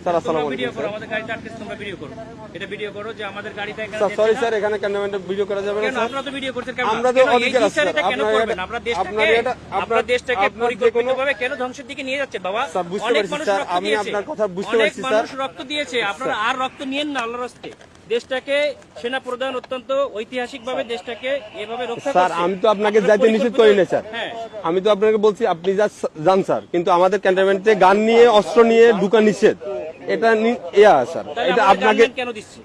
Sir আসসালামু আলাইকুম video করো, আমাদের গাড়িতে আটকেছে, তোমরা ভিডিও করো। এটা ভিডিও করো যে আমাদের গাড়িটা এখানে স্যার সরি স্যার এখানে ক্যান্টনমেন্টে ভিডিও করা যাবে না কেন স্যার আপনারা তো ভিডিও করছেন কেন? আমরা তো কেন এই অধিকার আছে জিনিসটা স্যার। এটা কেন আপনার করবেন? এটা- আপনারা আপনার এটা- আপনারা দেশটাকে আপনার যে কোনো- পরিকল্পিতভাবে কেন ধ্বংসের দিকে নিয়ে যাচ্ছেন বাবা? স্যার, বুঝতে অনেক পারছি মানুষ স্যার, রক্ত আমি দিয়েছে, আপনার কথা বুঝতে অনেক পারছি স্যার। মানুষ রক্ত দিয়েছে, আপনারা আর রক্ত নিয়েন না আল্লাহর রাস্তে। দেশটাকে সেনা প্রধান অত্যন্ত ঐতিহাসিকভাবে দেশটাকে এভাবে রক্ষা স্যার করছে। আমি তো আপনাকে আপনারা যাইতে নিষেধ করি না স্যার। হ্যাঁ। আমি তো আপনাকে বলছি আপনি যান স্যার, কিন্তু আমাদের ক্যান্টনমেন্টে গান নিয়ে অস্ত্র নিয়ে ঢুকা নিষেধ। এটা স্যার, তাহলে এটা আমাদের আপনাকে গানম্যান কেন দিচ্ছে?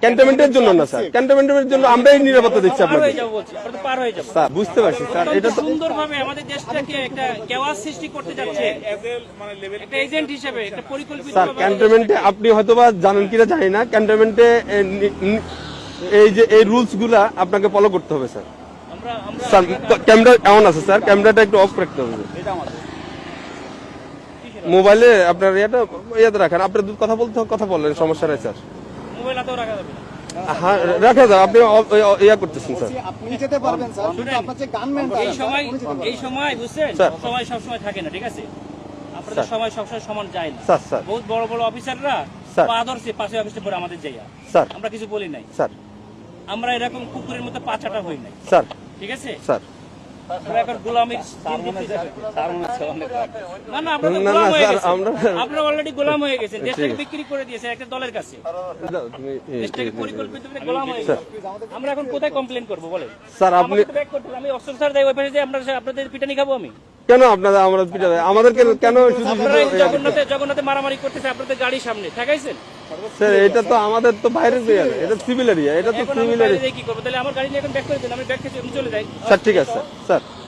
ক্যান্টনমেন্টের জন্য না স্যার, ক্যান্টনমেন্টের জন্য আমরাই নিরাপত্তা দিচ্ছি পার আপনাকে হয়ে যাবো বলছি, আমরা তো পার হয়ে যাবো। স্যার। বুঝতে পারছি স্যার, এটা তো সুন্দরভাবে আমাদের দেশটাকে একটা কেওয়াস সৃষ্টি করতে যাচ্ছে একটা এজেন্ট হিসেবে, একটা পরিকল্পিত স্যার ক্যান্টনমেন্টে আপনি হয়তোবা জানেন কিনা জানি না, ক্যান্টনমেন্টে এই যে এই রুলস গুলা আপনাকে ফলো করতে হবে স্যার। স্যার ক্যামেরা এমন আছে স্যার, ক্যামেরাটা একটু অফ রাখতে হবে। মোবাইলে আপনার ইয়াতে রাখেন, আপনি কথা বলতে কথা বললেন, সমস্যা নাই স্যার। মোবাইল হাতেও রাখা যাবে না। হ্যাঁ রাখা যাবে, আপনি ইয়া করতেছেন স্যার। আপনি যেতে পারবেন স্যার, কিন্তু আপনার যে গানম্যানটা এই সময় বুঝছেন, স্যার। সময় সবসময় থাকে না, ঠিক আছে? আপনাদের সময় সবসময় সমান যায় না। স্যার স্যার বহুত বড় বড় অফিসাররা স্যার। আদর্শে পাশে অফিসে পরে আমাদের যাইয়া স্যার আমরা কিছু বলি নাই। স্যার আমরা এরকম কুকুরের মতো পাচাটা হই নাই, স্যার ঠিক আছে? স্যার আমরা এখন গোলামির না না, আমরা তো না, গোলাম না, হয়ে স্যার, গেছি। আমরা- আপনারা অলরেডি গোলাম হয়ে গেছেন, দেশটাকে ঠিক আছে। বিক্রি করে দিয়েছেন একটা দলের কাছে। দেশটাকে তুমি- পরিকল্পিতভাবে গোলাম হয়ে গেছে। আমরা এখন কোথায় কমপ্লেন করবো বলেন? স্যার আপনি আমাকে তো ব্যাক করতে হবে। আমি অস্ত্র স্যার দেয় ওই পাশে যে আমরা আপনাদের পিটানি খাবো আমি? কেন আপনারা আমরা পিটাবে আমাদেরকে কেন শুধু আপনারা এই শুধু জগন্নাথে মারামারি করতেছে, আপনাদের গাড়ির সামনে ঠেকাইছেন। স্যার এটা তো আমাদের তো বাইরের এরিয়া, এটা সিভিল এরিয়া, এটা তো এখন আমি সিভিল বাইরে এরিয়া। দিয়ে কি করবো? তাহলে আমার গাড়ি নিয়ে এখন ব্যাক করে দেন, আমি ব্যাক থেকে চলে যাই। স্যার ঠিক আছে স্যার স্যার